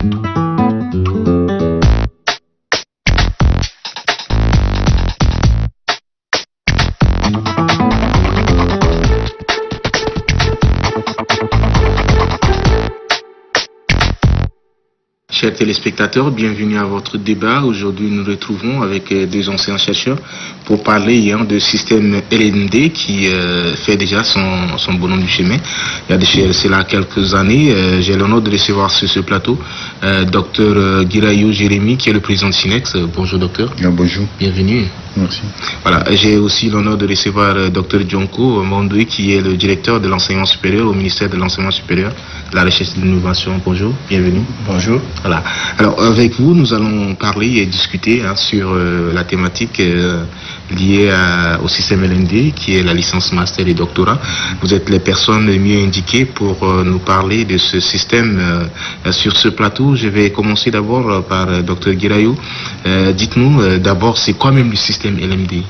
Chers téléspectateurs, bienvenue à votre débat. Aujourd'hui, nous nous retrouvons avec deux anciens chercheurs pour parler de système LND qui fait déjà son bonhomme du chemin. Il y a de cela quelques années, j'ai l'honneur de recevoir sur ce plateau Dr Guirayo Jérémy, qui est le président de SYNEX. Bonjour docteur. Bien, bonjour. Bienvenue. Merci. Voilà, j'ai aussi l'honneur de recevoir Dr Djonko Mondoui, qui est le directeur de l'enseignement supérieur au ministère de l'enseignement supérieur, de la recherche et de l'innovation. Bonjour, bienvenue. Bonjour. Voilà. Alors avec vous, nous allons parler et discuter sur la thématique liée au système LND, qui est la licence master et doctorat. Vous êtes les personnes les mieux indiquées pour nous parler de ce système sur ce plateau. Je vais commencer d'abord par Dr Guirayo. Dites-nous d'abord, c'est quoi même le système LMD?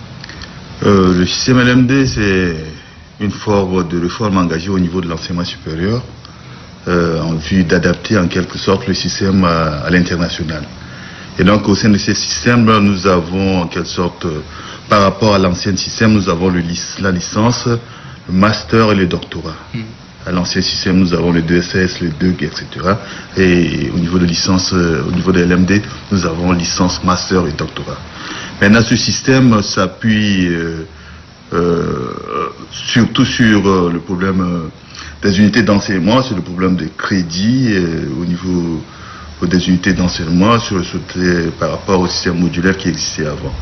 Le système LMD, c'est une forme de réforme engagée au niveau de l'enseignement supérieur en vue d'adapter en quelque sorte le système à l'international. Et donc au sein de ce système, nous avons en quelque sorte, par rapport à l'ancien système, nous avons la licence, le master et le doctorat. À l'ancien système, nous avons le DSS, le DEUG, etc. Et au niveau de licence, au niveau de LMD, nous avons licence, master et doctorat. Maintenant, ce système s'appuie surtout sur le problème des unités d'enseignement, sur le problème des crédits au niveau des unités d'enseignement, par rapport au système modulaire qui existait avant.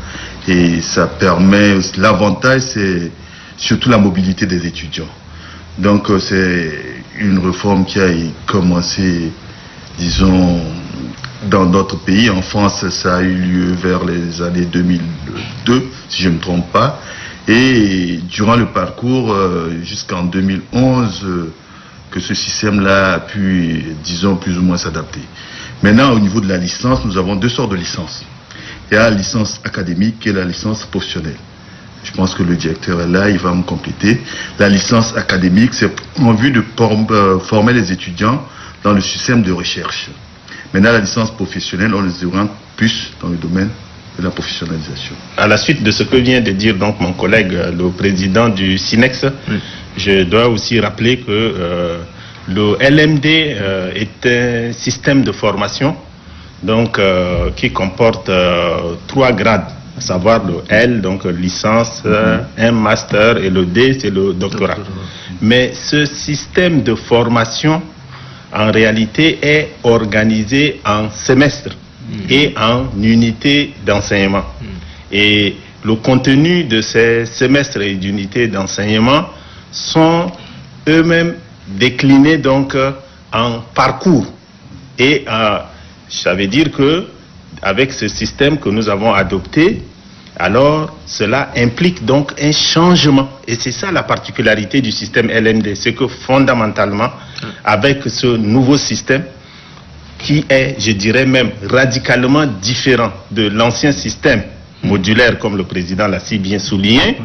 Et ça permet, l'avantage, c'est surtout la mobilité des étudiants. Donc c'est une réforme qui a commencé, disons, dans d'autres pays. En France, ça a eu lieu vers les années 2002, si je ne me trompe pas. Et durant le parcours, jusqu'en 2011, que ce système-là a pu, disons, plus ou moins s'adapter. Maintenant, au niveau de la licence, nous avons deux sortes de licences. Il y a la licence académique et la licence professionnelle. Je pense que le directeur est là, il va me compléter. La licence académique, c'est en vue de former les étudiants dans le système de recherche. Maintenant, la licence professionnelle, on les oriente plus dans le domaine de la professionnalisation. À la suite de ce que vient de dire donc mon collègue, le président du SYNEX, je dois aussi rappeler que le LMD est un système de formation donc, qui comporte 3 grades, à savoir le L, donc licence, un master, et le D, c'est le doctorat. Mais ce système de formation, en réalité, est organisé en semestre et en unité d'enseignement. Et le contenu de ces semestres et d'unités d'enseignement sont eux-mêmes déclinés donc en parcours. Et ça veut dire que avec ce système que nous avons adopté, alors cela implique donc un changement. Et c'est ça la particularité du système LMD. C'est que fondamentalement, avec ce nouveau système, qui est, je dirais même, radicalement différent de l'ancien système modulaire, comme le président l'a si bien souligné,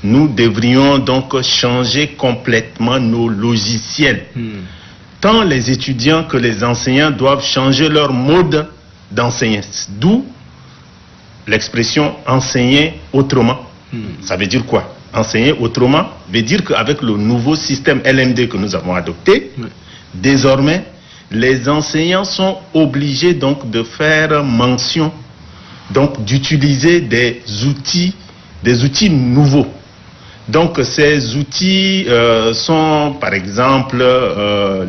nous devrions donc changer complètement nos logiciels. Tant les étudiants que les enseignants doivent changer leur mode d'enseigner. D'où l'expression enseigner autrement. Ça veut dire quoi? Enseigner autrement veut dire qu'avec le nouveau système LMD que nous avons adopté, désormais, les enseignants sont obligés donc de faire mention, donc d'utiliser des outils nouveaux. Donc ces outils sont par exemple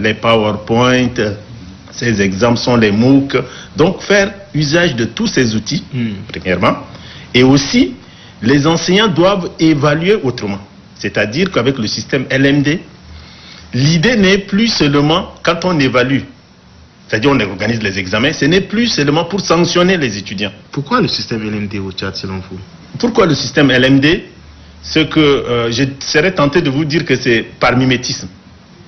les PowerPoint, ces exemples sont les MOOC. Donc faire usage de tous ces outils, premièrement, et aussi les enseignants doivent évaluer autrement. C'est-à-dire qu'avec le système LMD, l'idée n'est plus seulement quand on évalue, c'est-à-dire on organise les examens, ce n'est plus seulement pour sanctionner les étudiants. Pourquoi le système LMD au Tchad selon vous? Pourquoi le système LMD? Ce que je serais tenté de vous dire que c'est par mimétisme.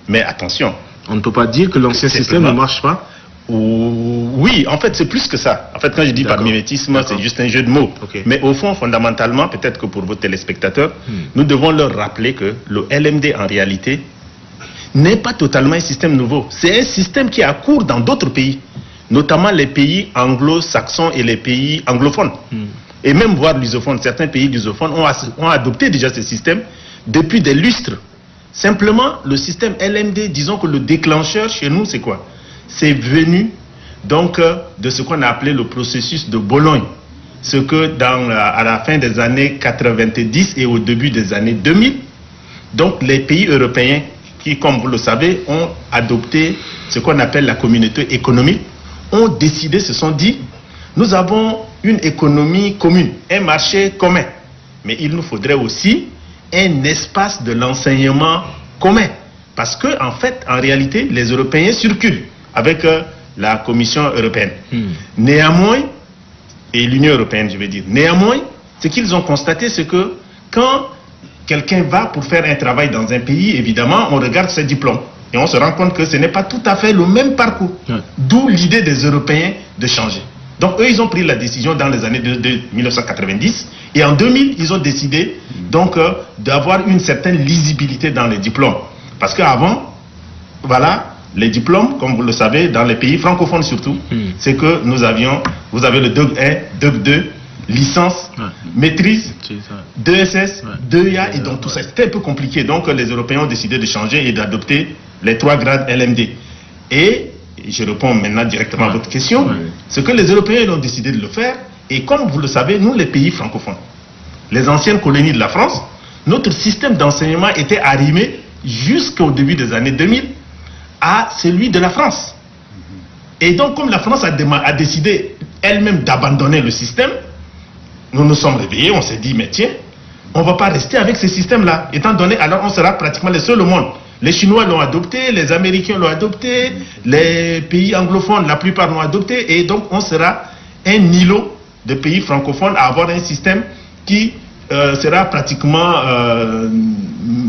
Mais attention. On ne peut pas dire que l'ancien système ne marche pas? Oui, en fait c'est plus que ça. En fait quand je dis par mimétisme, c'est juste un jeu de mots. Mais au fond, fondamentalement, peut-être que pour vos téléspectateurs, nous devons leur rappeler que le LMD en réalité n'est pas totalement un système nouveau. C'est un système qui est à court dans d'autres pays. notamment les pays anglo-saxons et les pays anglophones. Et même voire lusophones. Certains pays lusophones ont adopté déjà ce système depuis des lustres. Simplement, le système LMD, disons que le déclencheur chez nous, c'est quoi? C'est venu donc de ce qu'on a appelé le processus de Bologne. Ce que à la fin des années 90 et au début des années 2000, donc les pays européens qui, comme vous le savez, ont adopté ce qu'on appelle la communauté économique, ont décidé, se sont dit, nous avons une économie commune, un marché commun, mais il nous faudrait aussi un espace de l'enseignement commun. Parce que, en fait, en réalité, les Européens circulent avec la Commission européenne. Néanmoins, et l'Union européenne, je veux dire, néanmoins, ce qu'ils ont constaté, c'est que quand quelqu'un va pour faire un travail dans un pays, évidemment, on regarde ses diplômes. Et on se rend compte que ce n'est pas tout à fait le même parcours. D'où l'idée des Européens de changer. Donc, eux, ils ont pris la décision dans les années de 1990. Et en 2000, ils ont décidé donc d'avoir une certaine lisibilité dans les diplômes. Parce qu'avant, voilà, les diplômes, comme vous le savez, dans les pays francophones surtout, c'est que vous avez le DEUG 1, DEUG 2, licence, maîtrise, 2SS, 2IA, et donc tout ça. C'était un peu compliqué. Donc, les Européens ont décidé de changer et d'adopter les 3 grades LMD. Et je réponds maintenant directement à votre question, c'est que les Européens ont décidé de le faire, et comme vous le savez, nous, les pays francophones, les anciennes colonies de la France, notre système d'enseignement était arrimé jusqu'au début des années 2000 à celui de la France. Et donc, comme la France a décidé elle-même d'abandonner le système, nous nous sommes réveillés, on s'est dit, mais tiens, on ne va pas rester avec ce système-là, étant donné, alors on sera pratiquement les seuls au monde. Les Chinois l'ont adopté, les Américains l'ont adopté, les pays anglophones, la plupart l'ont adopté, et donc on sera un îlot de pays francophones à avoir un système qui sera pratiquement,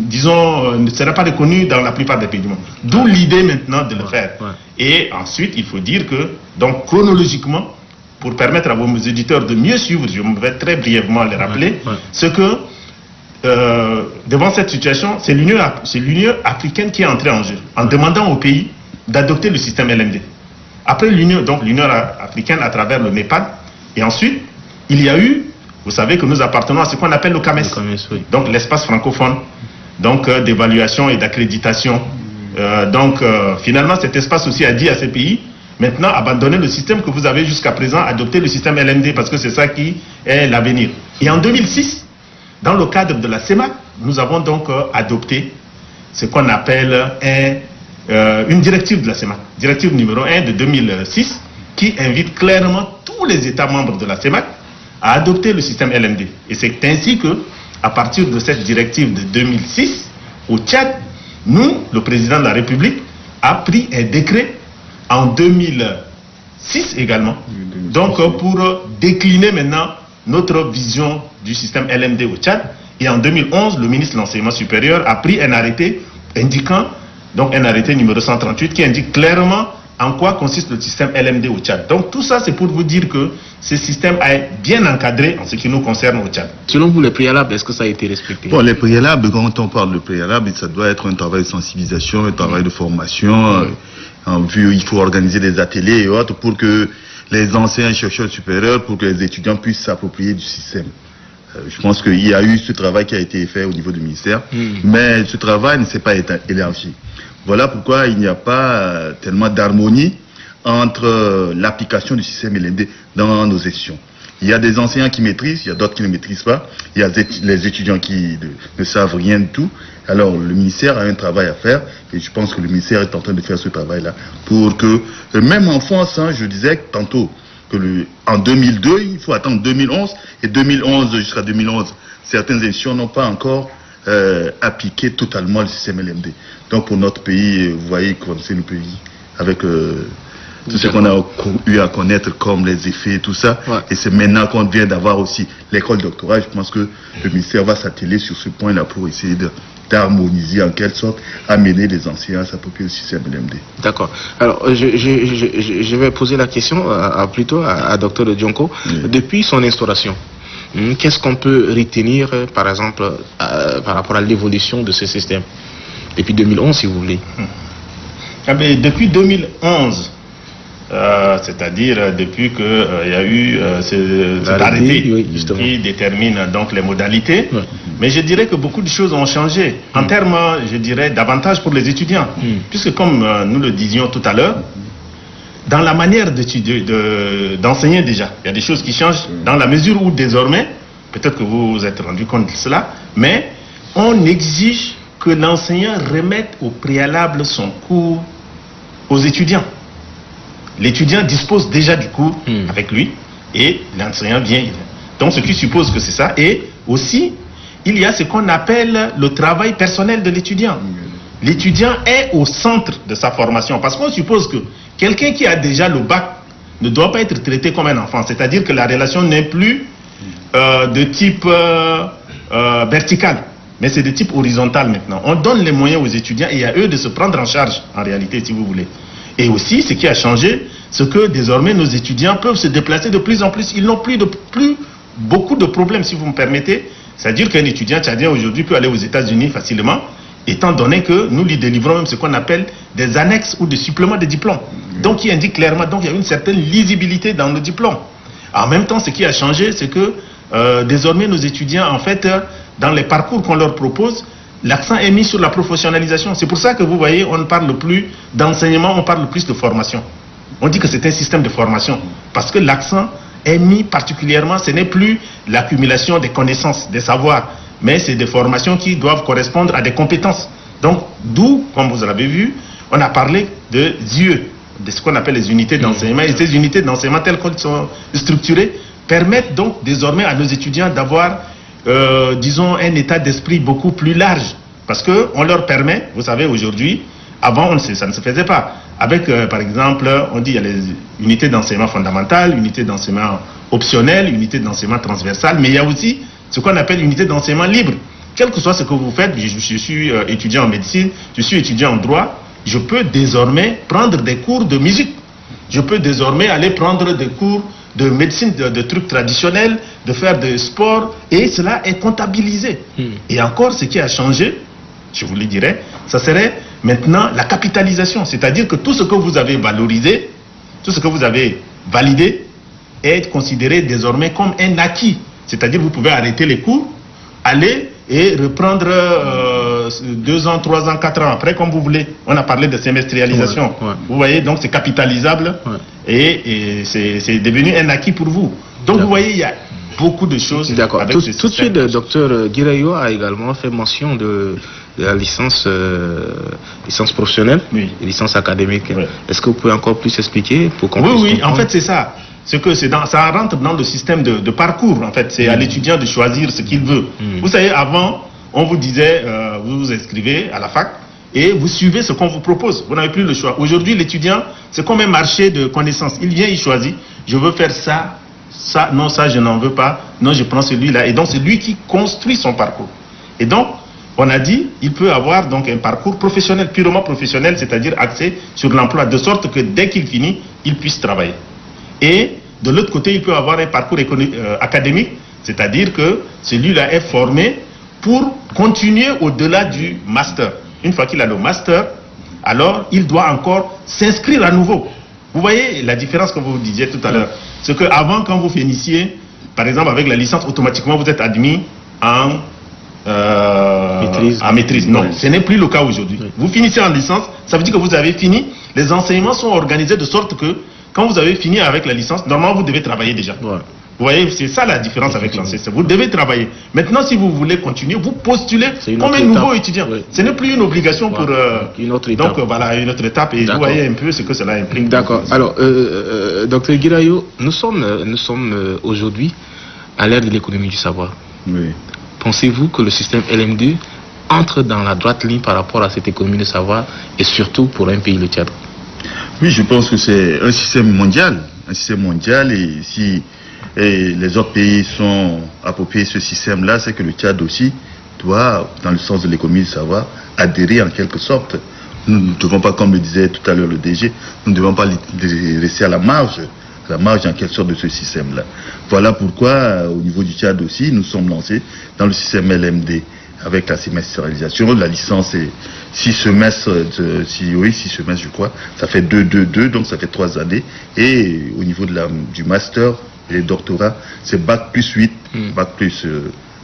disons, ne sera pas reconnu dans la plupart des pays du monde. D'où l'idée maintenant de le faire. Et ensuite, il faut dire que, donc chronologiquement, pour permettre à vos éditeurs de mieux suivre, je vais très brièvement les rappeler, ce que devant cette situation, c'est l'Union africaine qui est entrée en jeu, en demandant aux pays d'adopter le système LMD. Après l'Union africaine à travers le NEPAD, et ensuite, il y a eu, vous savez que nous appartenons à ce qu'on appelle le CAMES, donc l'espace francophone, donc d'évaluation et d'accréditation. Finalement, cet espace aussi a dit à ces pays, maintenant, abandonnez le système que vous avez jusqu'à présent, adoptez le système LMD, parce que c'est ça qui est l'avenir. Et en 2006, dans le cadre de la CEMAC, nous avons donc adopté ce qu'on appelle une directive de la CEMAC, directive numéro 1 de 2006, qui invite clairement tous les États membres de la CEMAC à adopter le système LMD. Et c'est ainsi que, à partir de cette directive de 2006, au Tchad, nous, le président de la République, a pris un décret en 2006 également, donc pour décliner maintenant notre vision du système LMD au Tchad. Et en 2011, le ministre de l'Enseignement supérieur a pris un arrêté indiquant, donc un arrêté numéro 138, qui indique clairement en quoi consiste le système LMD au Tchad. Donc tout ça, c'est pour vous dire que ce système est bien encadré en ce qui nous concerne au Tchad. Selon vous, les préalables, est-ce que ça a été respecté? Bon, les préalables, quand on parle de préalables, ça doit être un travail de sensibilisation, un travail de formation. En vue, il faut organiser des ateliers et autres pour que les anciens chercheurs supérieurs, pour que les étudiants puissent s'approprier du système. Je pense qu'il y a eu ce travail qui a été fait au niveau du ministère, mais ce travail ne s'est pas élargi. Voilà pourquoi il n'y a pas tellement d'harmonie entre l'application du système LMD dans nos sessions. Il y a des enseignants qui maîtrisent, il y a d'autres qui ne maîtrisent pas, il y a les étudiants qui ne savent rien du tout. Alors le ministère a un travail à faire et je pense que le ministère est en train de faire ce travail-là pour que, même en France, hein, je disais tantôt que en 2002, il faut attendre 2011 et 2011 jusqu'à 2011, certaines institutions n'ont pas encore appliqué totalement le système LMD. Donc pour notre pays, vous voyez comme c'est le pays avec tout ce qu'on a eu à connaître comme les effets et tout ça. Et c'est maintenant qu'on vient d'avoir aussi l'école doctorale. Je pense que le ministère va s'atteler sur ce point-là pour essayer d'harmoniser en quelque sorte, amener les enseignants à s'approprier le système LMD. D'accord. Alors, je vais poser la question plutôt à Dr Dionko. Depuis son instauration, qu'est-ce qu'on peut retenir, par exemple, par rapport à l'évolution de ce système? Depuis 2011, si vous voulez. Depuis 2011, c'est-à-dire depuis qu'il y a eu cet arrêté qui détermine donc les modalités. Ouais. Mais je dirais que beaucoup de choses ont changé en termes, je dirais, d'avantages pour les étudiants. Puisque comme nous le disions tout à l'heure, dans la manière d'enseigner déjà, il y a des choses qui changent dans la mesure où désormais, peut-être que vous vous êtes rendu compte de cela, mais on exige que l'enseignant remette au préalable son cours aux étudiants. L'étudiant dispose déjà du cours avec lui et l'enseignant vient. Donc ce qui suppose que c'est ça. Et aussi, il y a ce qu'on appelle le travail personnel de l'étudiant. L'étudiant est au centre de sa formation parce qu'on suppose que quelqu'un qui a déjà le bac ne doit pas être traité comme un enfant. C'est-à-dire que la relation n'est plus de type vertical, mais c'est de type horizontal maintenant. On donne les moyens aux étudiants et à eux de se prendre en charge en réalité, si vous voulez. Et aussi, ce qui a changé, c'est que désormais nos étudiants peuvent se déplacer de plus en plus. Ils n'ont plus beaucoup de problèmes, si vous me permettez. C'est-à-dire qu'un étudiant tchadien aujourd'hui peut aller aux États-Unis facilement, étant donné que nous lui délivrons même ce qu'on appelle des annexes ou des suppléments de diplômes. Donc, qui indique clairement, donc il y a une certaine lisibilité dans nos diplômes. En même temps, ce qui a changé, c'est que désormais nos étudiants, en fait, dans les parcours qu'on leur propose, l'accent est mis sur la professionnalisation. C'est pour ça que vous voyez, on ne parle plus d'enseignement, on parle plus de formation. On dit que c'est un système de formation parce que l'accent est mis particulièrement, ce n'est plus l'accumulation des connaissances, des savoirs, mais c'est des formations qui doivent correspondre à des compétences. Donc, d'où, comme vous l'avez vu, on a parlé de ZUE, de ce qu'on appelle les unités d'enseignement. Et ces unités d'enseignement telles qu'elles sont structurées permettent donc désormais à nos étudiants d'avoir disons, un état d'esprit beaucoup plus large. Parce qu'on leur permet, vous savez, aujourd'hui, avant, ça ne se faisait pas. Avec, par exemple, on dit qu'il y a les unités d'enseignement fondamental, unités d'enseignement optionnel, unités d'enseignement transversal, mais il y a aussi ce qu'on appelle unité d'enseignement libre. Quel que soit ce que vous faites, je suis étudiant en médecine, je suis étudiant en droit, je peux désormais prendre des cours de musique. Je peux désormais aller prendre des cours de médecine, de trucs traditionnels, de faire de sport, et cela est comptabilisé. Et encore, ce qui a changé, je vous le dirai, ça serait maintenant la capitalisation. C'est-à-dire que tout ce que vous avez valorisé, tout ce que vous avez validé, est considéré désormais comme un acquis. C'est-à-dire que vous pouvez arrêter les cours, aller et reprendre 2 ans, 3 ans, 4 ans après, comme vous voulez. On a parlé de semestrialisation. Vous voyez, donc c'est capitalisable et c'est devenu un acquis pour vous. Donc vous voyez, il y a beaucoup de choses. D'accord. Tout de suite, le docteur Guirayo a également fait mention de la licence professionnelle et licence académique. Est-ce que vous pouvez encore plus expliquer pour qu'on puisse comprendre? En fait, c'est ça. C'est que ça rentre dans le système de parcours, en fait. C'est à l'étudiant de choisir ce qu'il veut. Vous savez, avant, on vous disait, vous vous inscrivez à la fac et vous suivez ce qu'on vous propose. Vous n'avez plus le choix. Aujourd'hui, l'étudiant, c'est comme un marché de connaissances. Il vient, il choisit. Je veux faire ça, ça, non, ça, je n'en veux pas. Non, je prends celui-là. Et donc, c'est lui qui construit son parcours. Et donc, on a dit, il peut avoir donc un parcours professionnel, purement professionnel, c'est-à-dire axé sur l'emploi, de sorte que dès qu'il finit, il puisse travailler. Et de l'autre côté, il peut avoir un parcours académique, c'est-à-dire que celui-là est formé pour continuer au-delà du master. Une fois qu'il a le master, alors il doit encore s'inscrire à nouveau. Vous voyez la différence que vous disiez tout à l'heure. C'est qu'avant, quand vous finissiez, par exemple avec la licence, automatiquement vous êtes admis en maîtrise. Non, ce n'est plus le cas aujourd'hui. Vous finissez en licence, ça veut dire que vous avez fini. Les enseignements sont organisés de sorte que quand vous avez fini avec la licence, normalement, vous devez travailler déjà. Vous voyez, c'est ça la différence avec l'ancien. Vous devez travailler. Maintenant, si vous voulez continuer, vous postulez comme un nouveau étudiant. Ce n'est plus une obligation pour... une autre étape. Donc, voilà, une autre étape. Et vous voyez un peu ce que cela implique. D'accord. Alors, docteur Guirayo, nous sommes aujourd'hui à l'ère de l'économie du savoir. Oui. Pensez-vous que le système LM2 entre dans la droite ligne par rapport à cette économie de savoir et surtout pour un pays, le Tchad? Oui, je pense que c'est un système mondial. Et si les autres pays sont appropriés ce système-là, c'est que le Tchad aussi doit, dans le sens de l'économie du savoir, adhérer en quelque sorte. Nous ne devons pas, comme le disait tout à l'heure le DG, nous ne devons pas rester à la marge en quelque sorte de ce système-là. Voilà pourquoi, au niveau du Tchad aussi, nous sommes lancés dans le système LMD. avec la semestrialisation. La licence est 6 semestres, 6 semestres je crois, ça fait 2, donc ça fait 3 années. Et au niveau du master et les doctorats, c'est bac plus 8, bac plus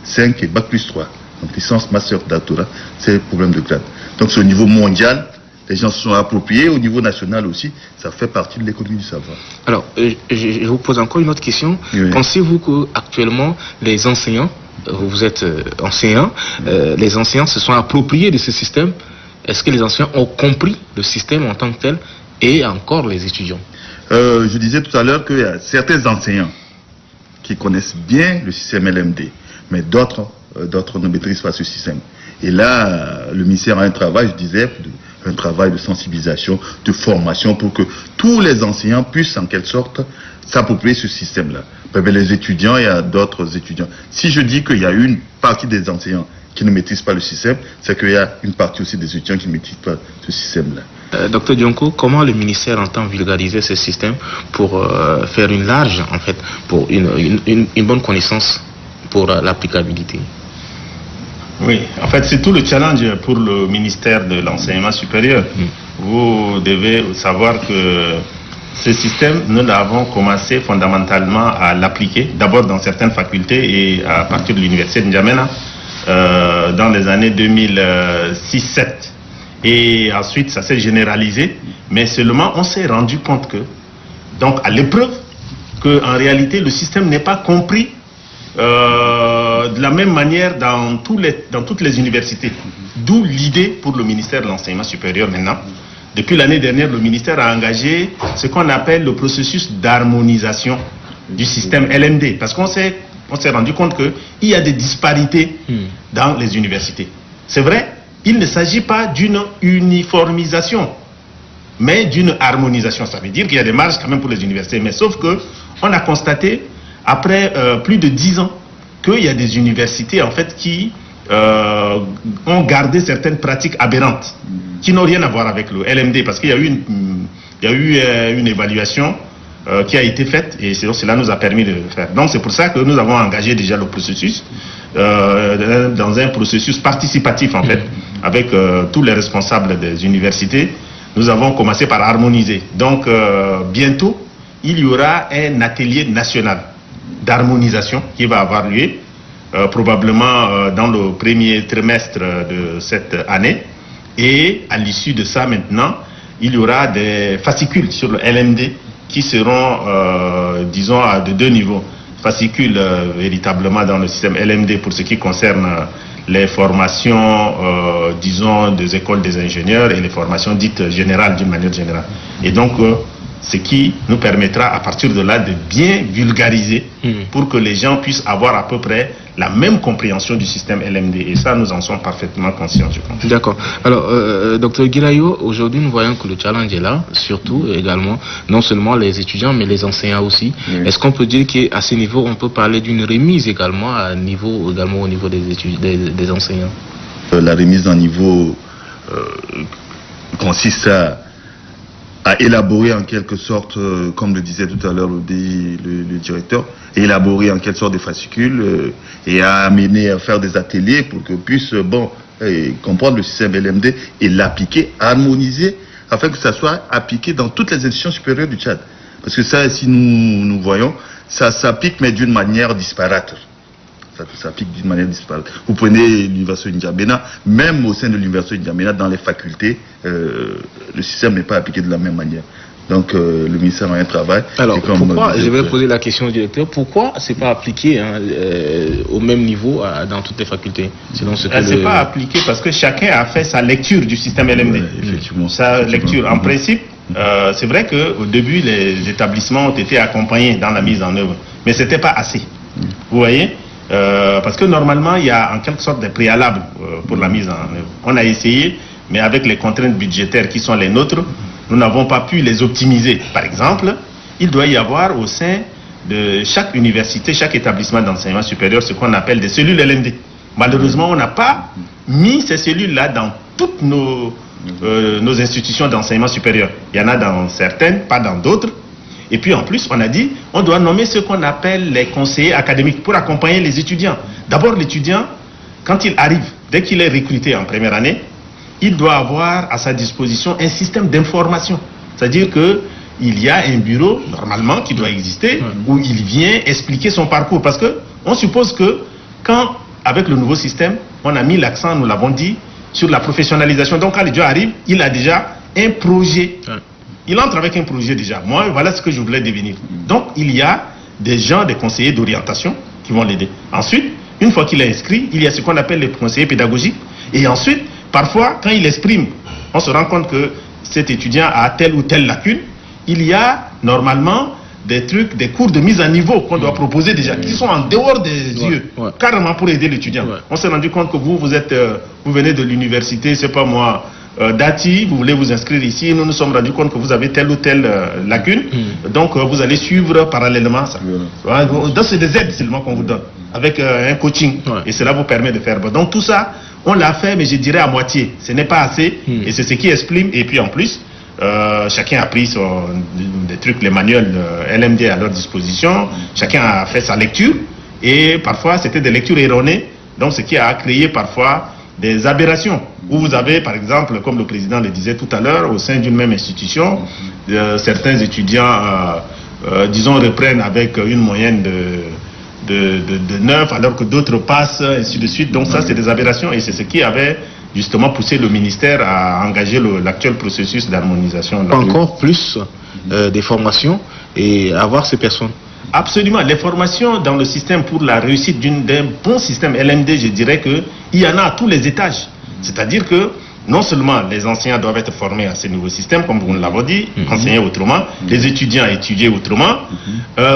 5 et bac plus 3. Donc licence, master, doctorat, c'est le problème de grade. Donc c'est au niveau mondial, les gens se sont appropriés, au niveau national aussi, ça fait partie de l'économie du savoir. Alors, je vous pose encore une autre question. Oui. Pensez-vous qu'actuellement, les enseignants, vous êtes enseignants, les enseignants se sont appropriés de ce système? Est-ce que les enseignants ont compris le système en tant que tel et encore les étudiants? Je disais tout à l'heure qu'il y a certains enseignants qui connaissent bien le système LMD, mais d'autres ne maîtrisent pas ce système. Et là, le ministère a un travail, je disais, un travail de sensibilisation, de formation pour que tous les enseignants puissent en quelque sorte s'approprier ce système-là. Les étudiants, il y a d'autres étudiants. Si je dis qu'il y a une partie des enseignants qui ne maîtrisent pas le système, c'est qu'il y a une partie aussi des étudiants qui ne maîtrisent pas ce système-là. Docteur Dionko, comment le ministère entend vulgariser ce système pour faire une large, en fait, pour une bonne connaissance pour l'applicabilité? Oui, en fait, c'est tout le challenge pour le ministère de l'enseignement supérieur. Vous devez savoir que ce système, nous l'avons commencé fondamentalement à l'appliquer, d'abord dans certaines facultés et à partir de l'université de N'Djamena, dans les années 2006-2007. Et ensuite, ça s'est généralisé, mais seulement on s'est rendu compte que, donc à l'épreuve, qu'en réalité, le système n'est pas compris de la même manière dans toutes les universités. D'où l'idée pour le ministère de l'enseignement supérieur maintenant. Depuis l'année dernière, le ministère a engagé ce qu'on appelle le processus d'harmonisation du système LMD. Parce qu'on s'est rendu compte qu'il y a des disparités dans les universités. C'est vrai, il ne s'agit pas d'une uniformisation, mais d'une harmonisation. Ça veut dire qu'il y a des marges quand même pour les universités. Mais sauf qu'on a constaté, après plus de 10 ans, qu'il y a des universités en fait qui ont gardé certaines pratiques aberrantes qui n'ont rien à voir avec le LMD, parce qu'il y a eu une évaluation qui a été faite et cela nous a permis de le faire. Donc c'est pour ça que nous avons engagé déjà le processus dans un processus participatif en fait, avec tous les responsables des universités. Nous avons commencé par harmoniser. Donc bientôt il y aura un atelier national d'harmonisation qui va avoir lieu probablement dans le premier trimestre de cette année, et à l'issue de ça maintenant il y aura des fascicules sur le LMD qui seront disons de 2 niveaux, fascicules véritablement dans le système LMD pour ce qui concerne les formations disons des écoles des ingénieurs et les formations dites générales d'une manière générale, et donc ce qui nous permettra à partir de là de bien vulgariser pour que les gens puissent avoir à peu près la même compréhension du système LMD. Et ça, nous en sommes parfaitement conscients, je pense. D'accord. Alors, Dr Guirayo, aujourd'hui, nous voyons que le challenge est là, surtout également, non seulement les étudiants, mais les enseignants aussi. Oui. Est-ce qu'on peut dire qu'à ce niveau, on peut parler d'une remise également, au niveau des enseignants? La remise d'un niveau consiste à élaborer en quelque sorte, comme le disait tout à l'heure le directeur, élaborer en quelque sorte des fascicules et à amener à faire des ateliers pour qu'on puisse comprendre le système LMD et l'appliquer, harmoniser, afin que ça soit appliqué dans toutes les institutions supérieures du Tchad. Parce que ça, si nous voyons, ça s'applique mais d'une manière disparate. Ça s'applique d'une manière disparate. Vous prenez l'université de N'Djamena, même au sein de l'université de N'Djamena, dans les facultés, le système n'est pas appliqué de la même manière. Donc le ministère a un travail. Alors pourquoi, je vais poser la question au directeur, pourquoi c'est pas appliqué au même niveau dans toutes les facultés, selon ce que c'est pas appliqué parce que chacun a fait sa lecture du système LMD. Ouais, effectivement. Sa lecture. En principe, c'est vrai qu'au début, les établissements ont été accompagnés dans la mise en œuvre, mais c'était pas assez. Vous voyez? Parce que normalement, il y a en quelque sorte des préalables pour la mise en œuvre. On a essayé, mais avec les contraintes budgétaires qui sont les nôtres, nous n'avons pas pu les optimiser. Par exemple, il doit y avoir au sein de chaque université, chaque établissement d'enseignement supérieur, ce qu'on appelle des cellules LMD. Malheureusement, on n'a pas mis ces cellules-là dans toutes nos institutions d'enseignement supérieur. Il y en a dans certaines, pas dans d'autres. Et puis en plus, on a dit, on doit nommer ce qu'on appelle les conseillers académiques pour accompagner les étudiants. D'abord, l'étudiant, quand il arrive dès qu'il est recruté en première année, il doit avoir à sa disposition un système d'information. C'est-à-dire qu'il y a un bureau, normalement, qui doit exister, où il vient expliquer son parcours. Parce qu'on suppose que quand, avec le nouveau système, on a mis l'accent, nous l'avons dit, sur la professionnalisation. Donc quand l'étudiant arrive, il a déjà un projet. Il entre avec un projet déjà. Moi, voilà ce que je voulais devenir. Donc il y a des gens, des conseillers d'orientation qui vont l'aider. Ensuite, une fois qu'il est inscrit, il y a ce qu'on appelle les conseillers pédagogiques. Et ensuite, parfois, quand il exprime, on se rend compte que cet étudiant a telle ou telle lacune. Il y a normalement des trucs, des cours de mise à niveau qu'on doit proposer déjà, qui sont en dehors des yeux, carrément pour aider l'étudiant. On s'est rendu compte que vous venez de l'université, c'est pas moi, d'Ati, vous voulez vous inscrire ici, nous nous sommes rendus compte que vous avez telle ou telle lacune, donc vous allez suivre parallèlement ça. Donc c'est des aides seulement qu'on vous donne, avec un coaching, et cela vous permet de faire. Donc tout ça, on l'a fait, mais je dirais à moitié, ce n'est pas assez, et c'est ce qui exprime, et puis en plus, chacun a pris des trucs, les manuels LMD à leur disposition, chacun a fait sa lecture, et parfois c'était des lectures erronées, donc ce qui a créé parfois des aberrations, où vous avez par exemple, comme le président le disait tout à l'heure, au sein d'une même institution, certains étudiants, disons, reprennent avec une moyenne de 9, alors que d'autres passent, ainsi de suite. Donc ça, c'est des aberrations, et c'est ce qui avait justement poussé le ministère à engager l'actuel processus d'harmonisation. Encore plus des formations et avoir ces personnes. Absolument. Les formations dans le système pour la réussite d'un bon système LMD, je dirais qu'il y en a à tous les étages. C'est-à-dire que non seulement les enseignants doivent être formés à ce nouveau système, comme vous l'avez dit, enseigner autrement, les étudiants étudier autrement,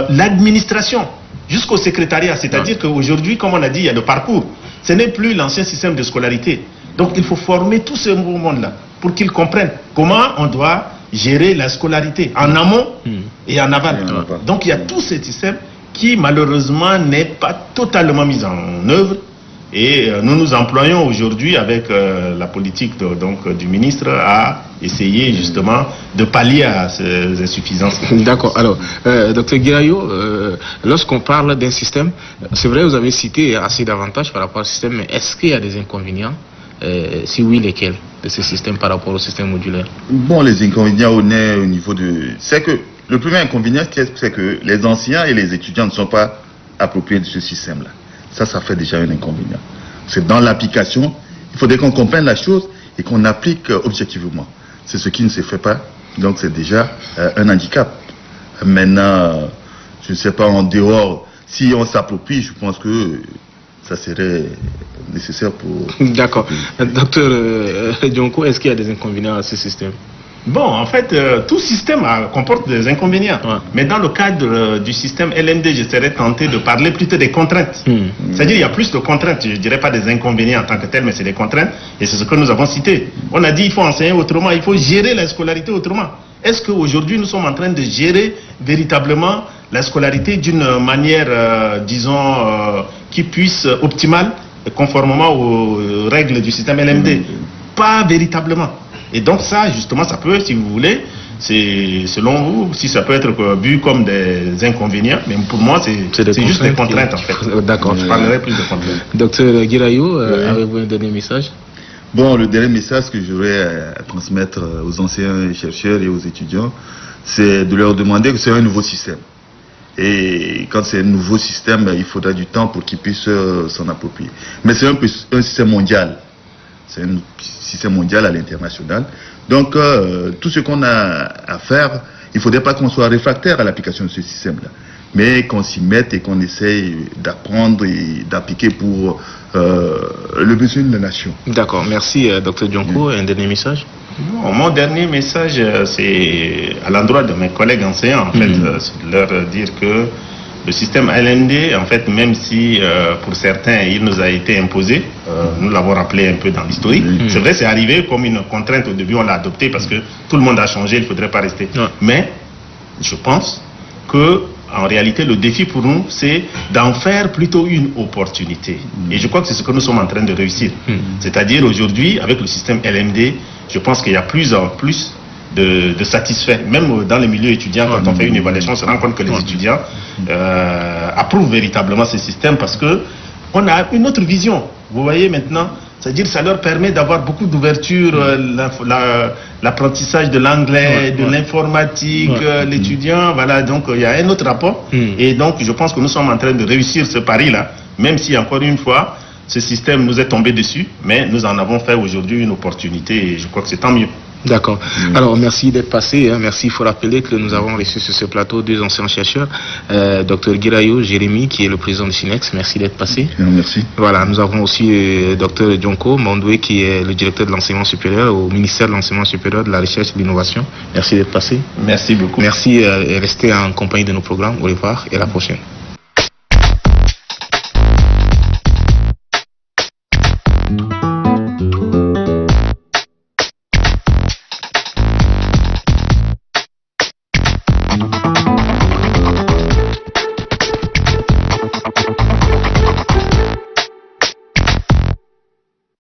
l'administration, jusqu'au secrétariat. C'est-à-dire qu'aujourd'hui, comme on a dit, il y a le parcours. Ce n'est plus l'ancien système de scolarité. Donc il faut former tout ce monde-là pour qu'ils comprennent comment on doit gérer la scolarité en amont et en aval. Donc il y a tout ce système qui malheureusement n'est pas totalement mis en œuvre, et nous nous employons aujourd'hui avec la politique du ministre à essayer justement de pallier à ces insuffisances. D'accord. Alors, Dr Guirayo, lorsqu'on parle d'un système, c'est vrai, vous avez cité assez d'avantages par rapport au système, mais est-ce qu'il y a des inconvénients? Si oui, lesquels de ce système par rapport au système modulaire? Bon, les inconvénients on est au niveau de... C'est que le premier inconvénient, c'est que les enseignants et les étudiants ne sont pas appropriés de ce système-là. Ça fait déjà un inconvénient. C'est dans l'application, il faudrait qu'on comprenne la chose et qu'on applique objectivement. C'est ce qui ne se fait pas, donc c'est déjà un handicap. Maintenant, je ne sais pas, en dehors, si on s'approprie, je pense que ça serait nécessaire pour... D'accord. Docteur Dionko, est-ce qu'il y a des inconvénients à ce système? Bon, en fait, tout système comporte des inconvénients. Mais dans le cadre du système LMD, je serais tenté de parler plutôt des contraintes. C'est-à-dire, il y a plus de contraintes. Je ne dirais pas des inconvénients en tant que tel, mais c'est des contraintes. Et c'est ce que nous avons cité. On a dit qu'il faut enseigner autrement, il faut gérer la scolarité autrement. Est-ce qu'aujourd'hui, nous sommes en train de gérer véritablement la scolarité d'une manière, disons, qui puisse optimale, conformément aux règles du système LMD? Pas véritablement. Et donc ça, justement, ça peut, si vous voulez, c'est selon vous, si ça peut être vu comme des inconvénients, mais pour moi, c'est juste des contraintes, en fait. D'accord. Je parlerai plus de contraintes. Docteur Guirayo, avez-vous un dernier message? Bon, le dernier message que j'aurais à transmettre aux anciens chercheurs et aux étudiants, c'est de leur demander que c'est un nouveau système. Et quand c'est un nouveau système, il faudra du temps pour qu'ils puissent s'en approprier. Mais c'est un système mondial. C'est un système mondial à l'international. Donc, tout ce qu'on a à faire, il ne faudrait pas qu'on soit réfractaire à l'application de ce système-là, mais qu'on s'y mette et qu'on essaye d'apprendre et d'appliquer pour le besoin de la nation. D'accord, merci Dr Dionko. Un dernier message? Bon, mon dernier message, c'est à l'endroit de mes collègues enseignants, en fait, c'est de leur dire que le système LMD, en fait, même si pour certains il nous a été imposé, nous l'avons rappelé un peu dans l'historique, c'est vrai, c'est arrivé comme une contrainte au début, on l'a adopté parce que tout le monde a changé, il ne faudrait pas rester. Mais je pense que en réalité, le défi pour nous, c'est d'en faire plutôt une opportunité. Et je crois que c'est ce que nous sommes en train de réussir. C'est-à-dire aujourd'hui, avec le système LMD, je pense qu'il y a plus en plus de satisfaits. Même dans les milieux étudiants, quand on fait une évaluation, on se rend compte que les étudiants approuvent véritablement ce système parce que on a une autre vision. Vous voyez maintenant, C'est-à-dire ça leur permet d'avoir beaucoup d'ouverture, l'apprentissage de l'anglais, de l'informatique, l'étudiant, voilà, donc il y a un autre rapport. Et donc je pense que nous sommes en train de réussir ce pari-là, même si encore une fois, ce système nous est tombé dessus, mais nous en avons fait aujourd'hui une opportunité et je crois que c'est tant mieux. D'accord. Alors, merci d'être passé. Merci. Il faut rappeler que nous avons reçu sur ce plateau deux anciens chercheurs, Dr Guirayo Jérémy, qui est le président du SINEX. Merci d'être passé. Merci. Voilà, nous avons aussi Dr Djonko Mandoué, qui est le directeur de l'enseignement supérieur au ministère de l'enseignement supérieur, de la recherche et de l'innovation. Merci d'être passé. Merci beaucoup. Merci. Restez en compagnie de nos programmes. Au revoir et à la prochaine.